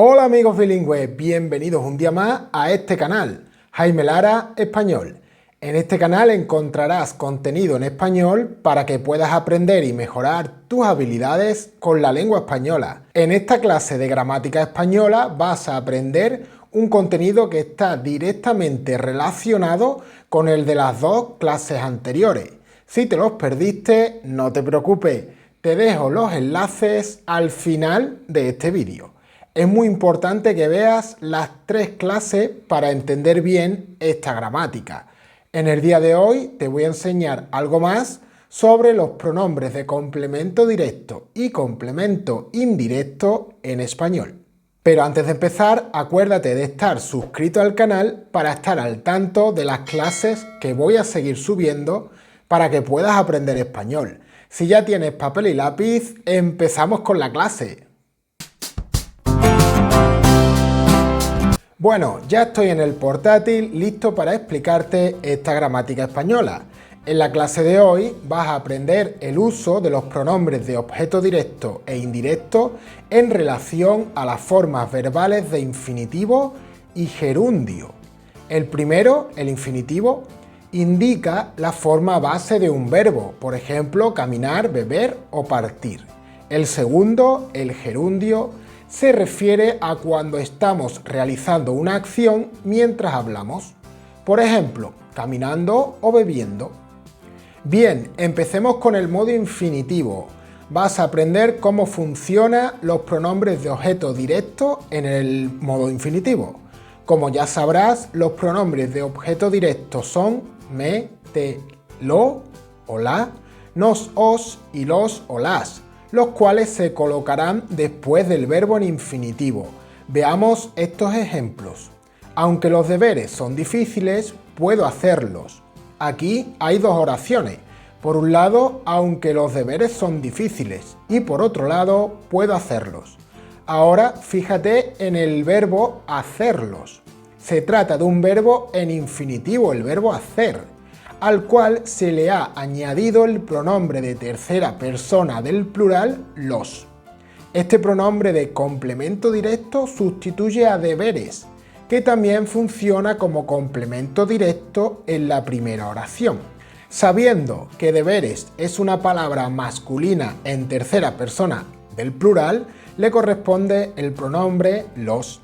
Hola amigos bilingües, bienvenidos un día más a este canal, Jaime Lara Español. En este canal encontrarás contenido en español para que puedas aprender y mejorar tus habilidades con la lengua española. En esta clase de gramática española vas a aprender un contenido que está directamente relacionado con el de las dos clases anteriores. Si te los perdiste, no te preocupes, te dejo los enlaces al final de este vídeo. Es muy importante que veas las tres clases para entender bien esta gramática. En el día de hoy te voy a enseñar algo más sobre los pronombres de complemento directo y complemento indirecto en español. Pero antes de empezar, acuérdate de estar suscrito al canal para estar al tanto de las clases que voy a seguir subiendo para que puedas aprender español. Si ya tienes papel y lápiz, empezamos con la clase. Bueno, ya estoy en el portátil listo para explicarte esta gramática española. En la clase de hoy vas a aprender el uso de los pronombres de objeto directo e indirecto en relación a las formas verbales de infinitivo y gerundio. El primero, el infinitivo, indica la forma base de un verbo, por ejemplo, caminar, beber o partir. El segundo, el gerundio, se refiere a cuando estamos realizando una acción mientras hablamos. Por ejemplo, caminando o bebiendo. Bien, empecemos con el modo infinitivo. Vas a aprender cómo funcionan los pronombres de objeto directo en el modo infinitivo. Como ya sabrás, los pronombres de objeto directo son me, te, lo o la, nos, os y los o las, los cuales se colocarán después del verbo en infinitivo. Veamos estos ejemplos. Aunque los deberes son difíciles, puedo hacerlos. Aquí hay dos oraciones. Por un lado, aunque los deberes son difíciles, y por otro lado, puedo hacerlos. Ahora, fíjate en el verbo hacerlos. Se trata de un verbo en infinitivo, el verbo hacer, al cual se le ha añadido el pronombre de tercera persona del plural, los. Este pronombre de complemento directo sustituye a deberes, que también funciona como complemento directo en la primera oración. Sabiendo que deberes es una palabra masculina en tercera persona del plural, le corresponde el pronombre los.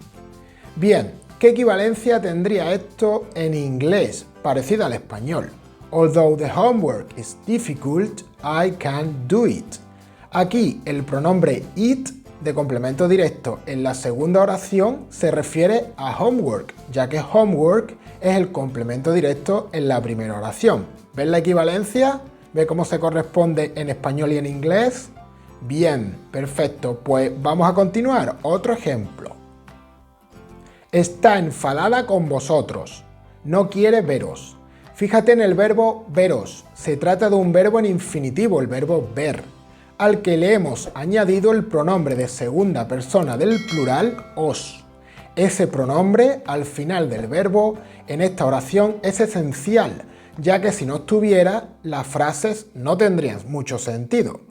Bien, ¿qué equivalencia tendría esto en inglés, parecida al español? Although the homework is difficult, I can do it. Aquí el pronombre it de complemento directo en la segunda oración se refiere a homework, ya que homework es el complemento directo en la primera oración. ¿Ves la equivalencia? ¿Ves cómo se corresponde en español y en inglés? Bien, perfecto, pues vamos a continuar. Otro ejemplo. Está enfadada con vosotros, no quiere veros. Fíjate en el verbo veros, se trata de un verbo en infinitivo, el verbo ver, al que le hemos añadido el pronombre de segunda persona del plural, os. Ese pronombre al final del verbo en esta oración es esencial, ya que si no estuviera, las frases no tendrían mucho sentido.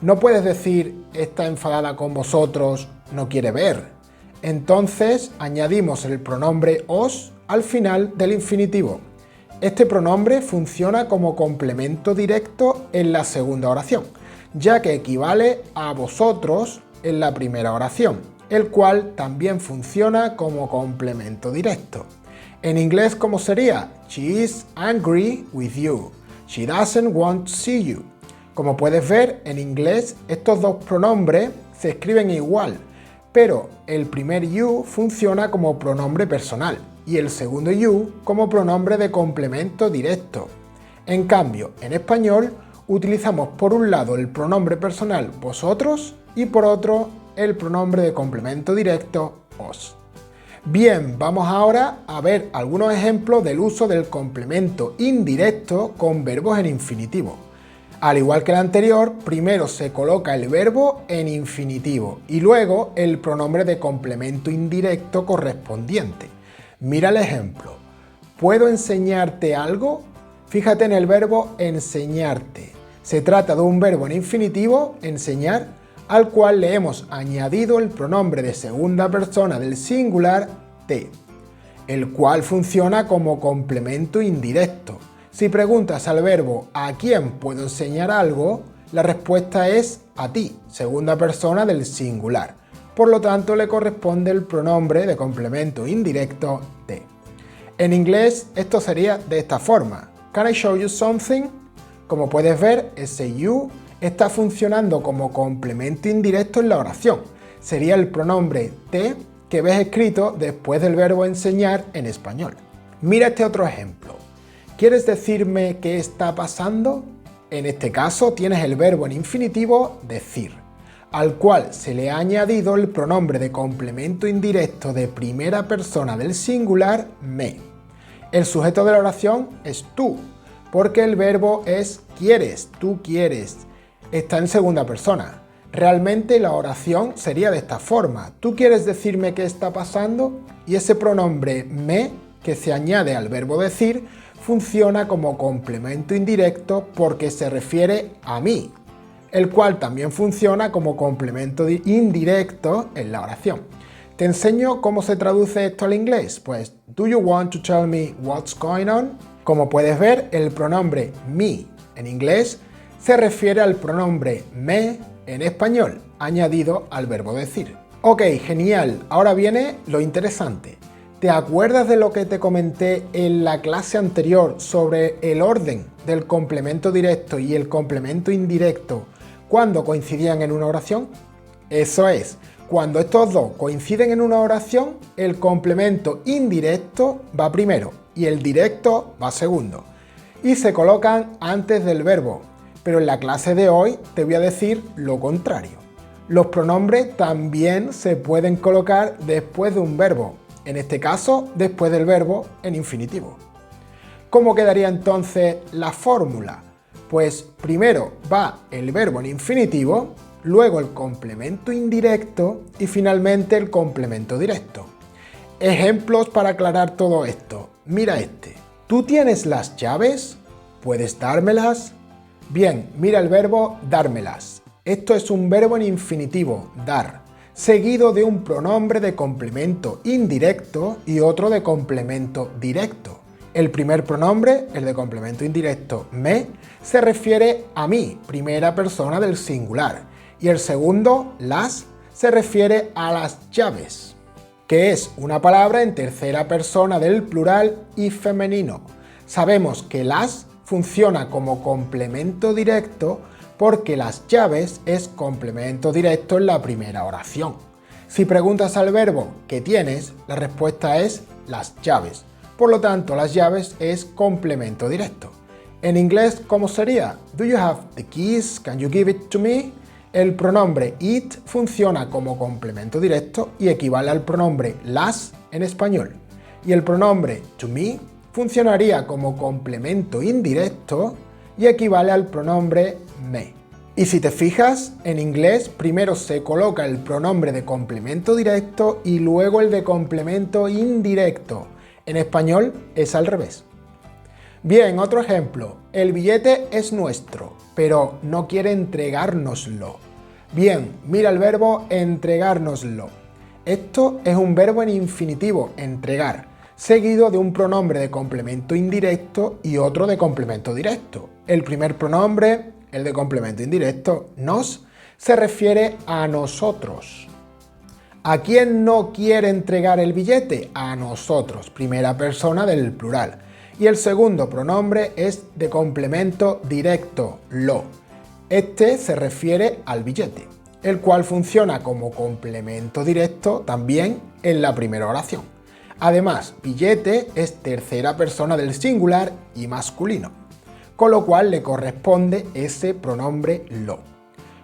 No puedes decir está enfadada con vosotros, no quiere ver. Entonces añadimos el pronombre os al final del infinitivo. Este pronombre funciona como complemento directo en la segunda oración, ya que equivale a vosotros en la primera oración, el cual también funciona como complemento directo. En inglés, ¿cómo sería? She is angry with you. She doesn't want to see you. Como puedes ver, en inglés estos dos pronombres se escriben igual, pero el primer you funciona como pronombre personal y el segundo you como pronombre de complemento directo. En cambio, en español utilizamos por un lado el pronombre personal vosotros y por otro el pronombre de complemento directo os. Bien, vamos ahora a ver algunos ejemplos del uso del complemento indirecto con verbos en infinitivo. Al igual que el anterior, primero se coloca el verbo en infinitivo y luego el pronombre de complemento indirecto correspondiente. Mira el ejemplo. ¿Puedo enseñarte algo? Fíjate en el verbo enseñarte. Se trata de un verbo en infinitivo, enseñar, al cual le hemos añadido el pronombre de segunda persona del singular te, el cual funciona como complemento indirecto. Si preguntas al verbo ¿a quién puedo enseñar algo?, la respuesta es a ti, segunda persona del singular. Por lo tanto, le corresponde el pronombre de complemento indirecto te. En inglés esto sería de esta forma. Can I show you something? Como puedes ver, ese you está funcionando como complemento indirecto en la oración. Sería el pronombre te que ves escrito después del verbo enseñar en español. Mira este otro ejemplo. ¿Quieres decirme qué está pasando? En este caso tienes el verbo en infinitivo decir, al cual se le ha añadido el pronombre de complemento indirecto de primera persona del singular me. El sujeto de la oración es tú, porque el verbo es quieres, tú quieres. Está en segunda persona. Realmente la oración sería de esta forma. ¿Tú quieres decirme qué está pasando? Y ese pronombre me, que se añade al verbo decir, funciona como complemento indirecto porque se refiere a mí, el cual también funciona como complemento indirecto en la oración. ¿Te enseño cómo se traduce esto al inglés? Pues, do you want to tell me what's going on? Como puedes ver, el pronombre me en inglés se refiere al pronombre me en español, añadido al verbo decir. Ok, genial. Ahora viene lo interesante. ¿Te acuerdas de lo que te comenté en la clase anterior sobre el orden del complemento directo y el complemento indirecto cuando coincidían en una oración? Eso es, cuando estos dos coinciden en una oración, el complemento indirecto va primero y el directo va segundo. Y se colocan antes del verbo, pero en la clase de hoy te voy a decir lo contrario. Los pronombres también se pueden colocar después de un verbo. En este caso, después del verbo en infinitivo. ¿Cómo quedaría entonces la fórmula? Pues primero va el verbo en infinitivo, luego el complemento indirecto y finalmente el complemento directo. Ejemplos para aclarar todo esto. Mira este. ¿Tú tienes las llaves? ¿Puedes dármelas? Bien, mira el verbo dármelas. Esto es un verbo en infinitivo, dar, seguido de un pronombre de complemento indirecto y otro de complemento directo. El primer pronombre, el de complemento indirecto me, se refiere a mí, primera persona del singular, y el segundo, las, se refiere a las llaves, que es una palabra en tercera persona del plural y femenino. Sabemos que las funciona como complemento directo porque las llaves es complemento directo en la primera oración. Si preguntas al verbo ¿qué tienes?, la respuesta es las llaves. Por lo tanto, las llaves es complemento directo. En inglés, ¿cómo sería? Do you have the keys? Can you give it to me? El pronombre it funciona como complemento directo y equivale al pronombre las en español. Y el pronombre to me funcionaría como complemento indirecto y equivale al pronombre me. Y si te fijas, en inglés primero se coloca el pronombre de complemento directo y luego el de complemento indirecto. En español es al revés. Bien, otro ejemplo. El billete es nuestro, pero no quiere entregárnoslo. Bien, mira el verbo entregárnoslo. Esto es un verbo en infinitivo, entregar, seguido de un pronombre de complemento indirecto y otro de complemento directo. El primer pronombre, el de complemento indirecto, nos, se refiere a nosotros. ¿A quién no quiere entregar el billete? A nosotros, primera persona del plural. Y el segundo pronombre es de complemento directo, lo. Este se refiere al billete, el cual funciona como complemento directo también en la primera oración. Además, billete es tercera persona del singular y masculino, con lo cual le corresponde ese pronombre lo.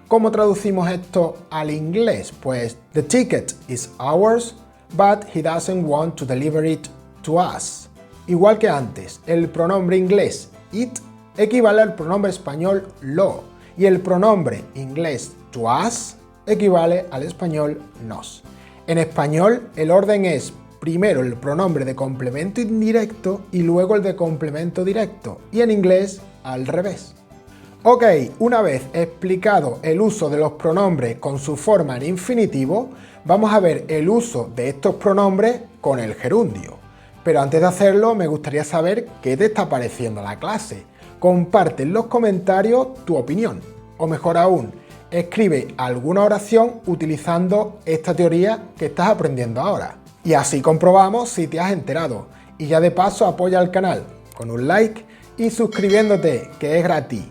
¿Cómo traducimos esto al inglés? Pues, the ticket is ours, but he doesn't want to deliver it to us. Igual que antes, el pronombre inglés it equivale al pronombre español lo, y el pronombre inglés to us equivale al español nos. En español, el orden es primero el pronombre de complemento indirecto y luego el de complemento directo, y en inglés al revés. Ok, una vez explicado el uso de los pronombres con su forma en infinitivo, vamos a ver el uso de estos pronombres con el gerundio. Pero antes de hacerlo, me gustaría saber qué te está pareciendo la clase. Comparte en los comentarios tu opinión, o mejor aún, escribe alguna oración utilizando esta teoría que estás aprendiendo ahora. Y así comprobamos si te has enterado. Y ya de paso apoya al canal con un like y suscribiéndote, que es gratis.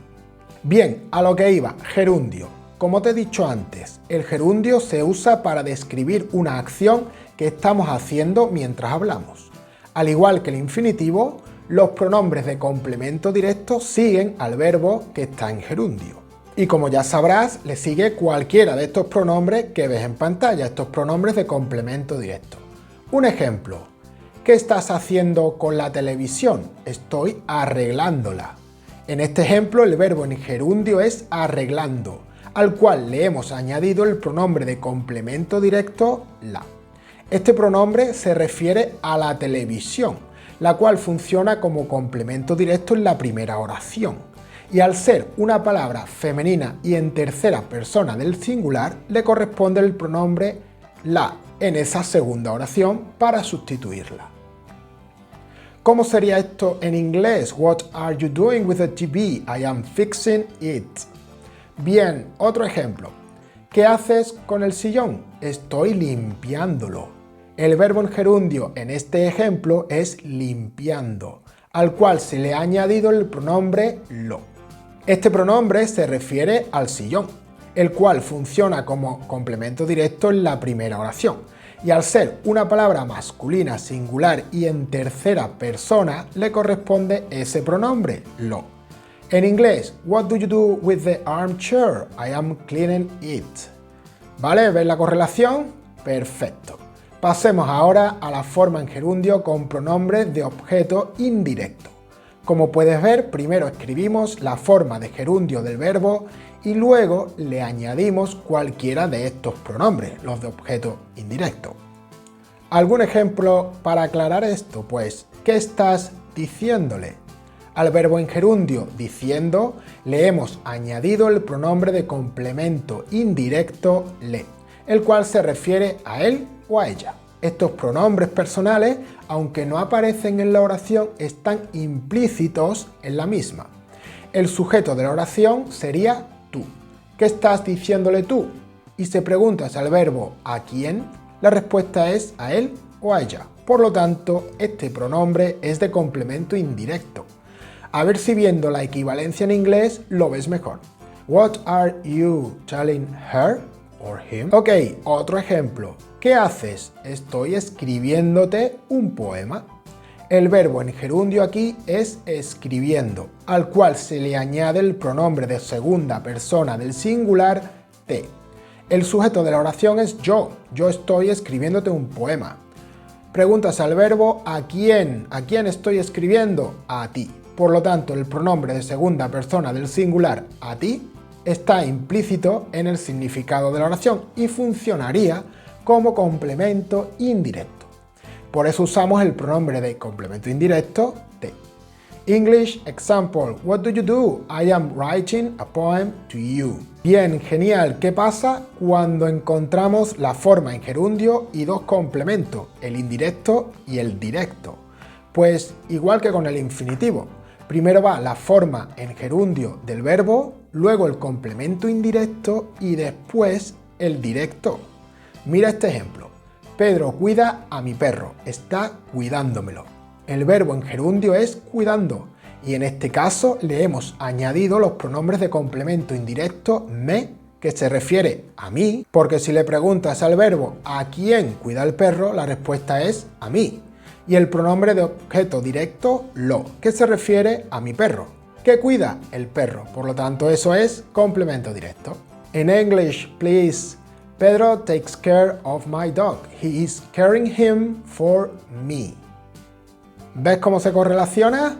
Bien, a lo que iba, gerundio. Como te he dicho antes, el gerundio se usa para describir una acción que estamos haciendo mientras hablamos. Al igual que el infinitivo, los pronombres de complemento directo siguen al verbo que está en gerundio. Y como ya sabrás, le sigue cualquiera de estos pronombres que ves en pantalla, estos pronombres de complemento directo. Un ejemplo, ¿qué estás haciendo con la televisión? Estoy arreglándola. En este ejemplo, el verbo en gerundio es arreglando, al cual le hemos añadido el pronombre de complemento directo la. Este pronombre se refiere a la televisión, la cual funciona como complemento directo en la primera oración. Y al ser una palabra femenina y en tercera persona del singular, le corresponde el pronombre la en esa segunda oración para sustituirla. ¿Cómo sería esto en inglés? What are you doing with the TV? I am fixing it. Bien, otro ejemplo. ¿Qué haces con el sillón? Estoy limpiándolo. El verbo en gerundio en este ejemplo es limpiando, al cual se le ha añadido el pronombre lo. Este pronombre se refiere al sillón, el cual funciona como complemento directo en la primera oración. Y al ser una palabra masculina singular y en tercera persona, le corresponde ese pronombre, lo. En inglés, what do you do with the armchair? I am cleaning it. ¿Vale? ¿Ves la correlación? Perfecto. Pasemos ahora a la forma en gerundio con pronombres de objeto indirecto. Como puedes ver, primero escribimos la forma de gerundio del verbo y luego le añadimos cualquiera de estos pronombres, los de objeto indirecto. ¿Algún ejemplo para aclarar esto? Pues, ¿qué estás diciéndole? Al verbo en gerundio diciendo le hemos añadido el pronombre de complemento indirecto le, el cual se refiere a él o a ella. Estos pronombres personales, aunque no aparecen en la oración, están implícitos en la misma. El sujeto de la oración sería tú. ¿Qué estás diciéndole tú? Y si preguntas al verbo ¿a quién?, la respuesta es a él o a ella. Por lo tanto, este pronombre es de complemento indirecto. A ver si viendo la equivalencia en inglés lo ves mejor. What are you telling her or him? Ok, otro ejemplo. ¿Qué haces? Estoy escribiéndote un poema. El verbo en gerundio aquí es escribiendo, al cual se le añade el pronombre de segunda persona del singular te. El sujeto de la oración es yo estoy escribiéndote un poema. Preguntas al verbo ¿a quién? ¿A quién estoy escribiendo? A ti. Por lo tanto, el pronombre de segunda persona del singular a ti está implícito en el significado de la oración y funcionaría como complemento indirecto. Por eso usamos el pronombre de complemento indirecto te. English example. What do you do? I am writing a poem to you. Bien, genial. ¿Qué pasa cuando encontramos la forma en gerundio y dos complementos, el indirecto y el directo? Pues igual que con el infinitivo. Primero va la forma en gerundio del verbo, luego el complemento indirecto y después el directo. Mira este ejemplo. Pedro cuida a mi perro, está cuidándomelo. El verbo en gerundio es cuidando y en este caso le hemos añadido los pronombres de complemento indirecto me, que se refiere a mí, porque si le preguntas al verbo ¿a quién cuida el perro?, la respuesta es a mí. Y el pronombre de objeto directo lo, que se refiere a mi perro. ¿Qué cuida? El perro. Por lo tanto, eso es complemento directo. In English, please. Pedro takes care of my dog. He is caring him for me. ¿Ves cómo se correlaciona?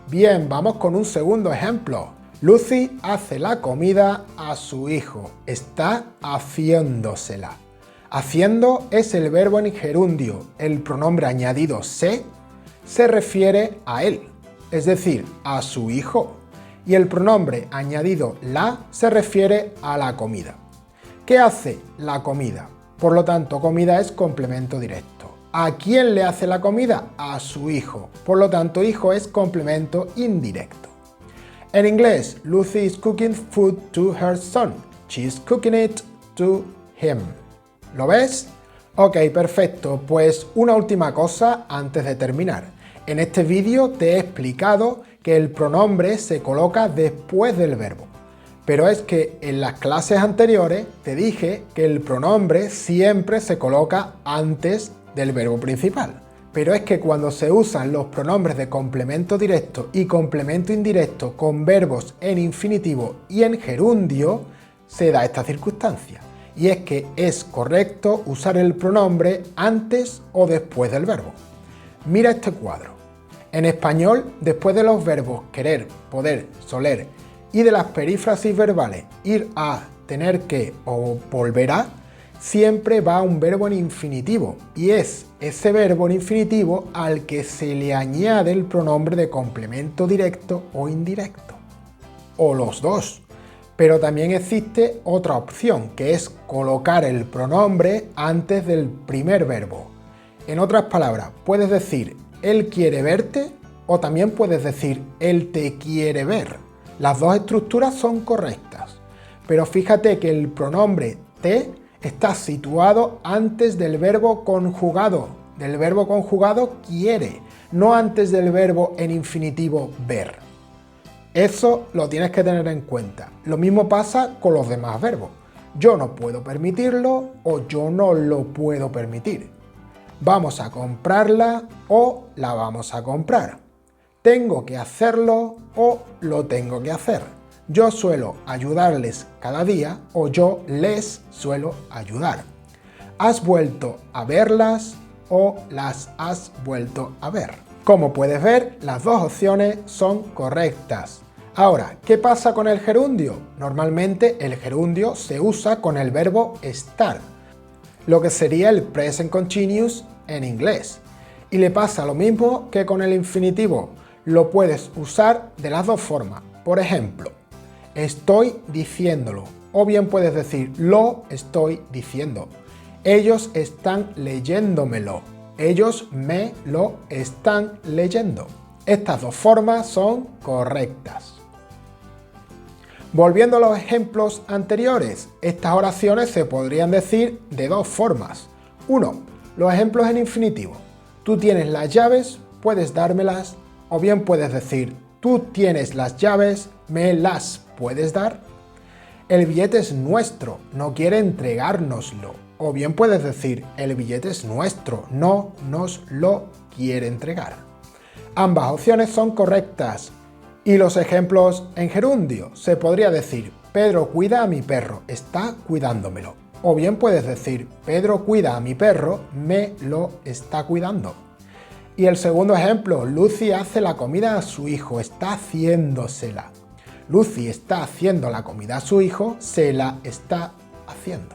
Bien, vamos con un segundo ejemplo. Lucy hace la comida a su hijo. Está haciéndosela. Haciendo es el verbo en gerundio. El pronombre añadido se refiere a él, es decir, a su hijo. y el pronombre añadido la se refiere a la comida. ¿Qué hace la comida? Por lo tanto, comida es complemento directo. ¿A quién le hace la comida? A su hijo. Por lo tanto, hijo es complemento indirecto. En inglés, Lucy is cooking food to her son. She's cooking it to him. ¿Lo ves? Ok, perfecto. Pues una última cosa antes de terminar. En este vídeo te he explicado que el pronombre se coloca después del verbo. Pero es que en las clases anteriores te dije que el pronombre siempre se coloca antes del verbo principal. Pero es que cuando se usan los pronombres de complemento directo y complemento indirecto con verbos en infinitivo y en gerundio, se da esta circunstancia. Y es que es correcto usar el pronombre antes o después del verbo. Mira este cuadro. En español, después de los verbos querer, poder, soler y de las perífrasis verbales ir a, tener que o volver a, siempre va un verbo en infinitivo y es ese verbo en infinitivo al que se le añade el pronombre de complemento directo o indirecto, o los dos. Pero también existe otra opción, que es colocar el pronombre antes del primer verbo. En otras palabras, puedes decir él quiere verte o también puedes decir él te quiere ver. Las dos estructuras son correctas, pero fíjate que el pronombre te está situado antes del verbo conjugado quiere, no antes del verbo en infinitivo ver. Eso lo tienes que tener en cuenta. Lo mismo pasa con los demás verbos. Yo no puedo permitirlo o yo no lo puedo permitir. Vamos a comprarla o la vamos a comprar. Tengo que hacerlo o lo tengo que hacer. Yo suelo ayudarles cada día o yo les suelo ayudar. ¿Has vuelto a verlas o las has vuelto a ver? Como puedes ver, las dos opciones son correctas. Ahora, ¿qué pasa con el gerundio? Normalmente el gerundio se usa con el verbo estar, lo que sería el present continuous en inglés. Y le pasa lo mismo que con el infinitivo. Lo puedes usar de las dos formas. Por ejemplo, estoy diciéndolo. O bien puedes decir lo estoy diciendo. Ellos están leyéndomelo. Ellos me lo están leyendo. Estas dos formas son correctas. Volviendo a los ejemplos anteriores, estas oraciones se podrían decir de dos formas. 1. Los ejemplos en infinitivo. Tú tienes las llaves, puedes dármelas. O bien puedes decir, tú tienes las llaves, me las puedes dar. El billete es nuestro, no quiere entregárnoslo. O bien puedes decir, el billete es nuestro, no nos lo quiere entregar. Ambas opciones son correctas. Y los ejemplos en gerundio, se podría decir, Pedro cuida a mi perro, está cuidándomelo. O bien puedes decir, Pedro cuida a mi perro, me lo está cuidando. Y el segundo ejemplo, Lucy hace la comida a su hijo, está haciéndosela. Lucy está haciendo la comida a su hijo, se la está haciendo.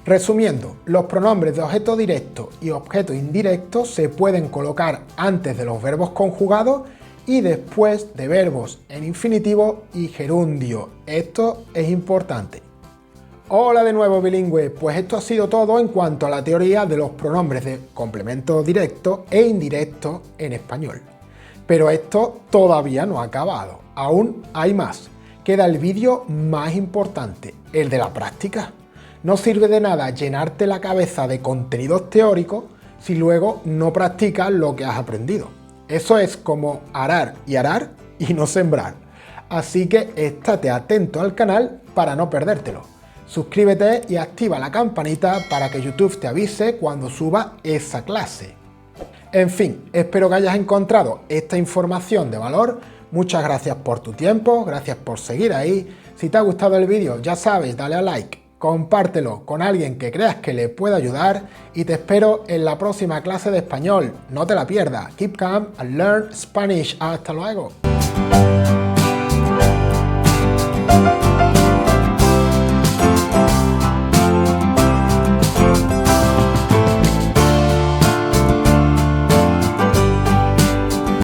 Resumiendo, los pronombres de objeto directo y objeto indirecto se pueden colocar antes de los verbos conjugados y después de verbos en infinitivo y gerundio. Esto es importante. Hola de nuevo bilingüe, pues esto ha sido todo en cuanto a la teoría de los pronombres de complemento directo e indirecto en español. Pero esto todavía no ha acabado, aún hay más. Queda el vídeo más importante, el de la práctica. No sirve de nada llenarte la cabeza de contenidos teóricos si luego no practicas lo que has aprendido. Eso es como arar y no sembrar. Así que estate atento al canal para no perdértelo. Suscríbete y activa la campanita para que YouTube te avise cuando suba esa clase. En fin, espero que hayas encontrado esta información de valor. Muchas gracias por tu tiempo, gracias por seguir ahí. Si te ha gustado el vídeo, ya sabes, dale a like, compártelo con alguien que creas que le pueda ayudar y te espero en la próxima clase de español. No te la pierdas. Keep calm and learn Spanish. Hasta luego.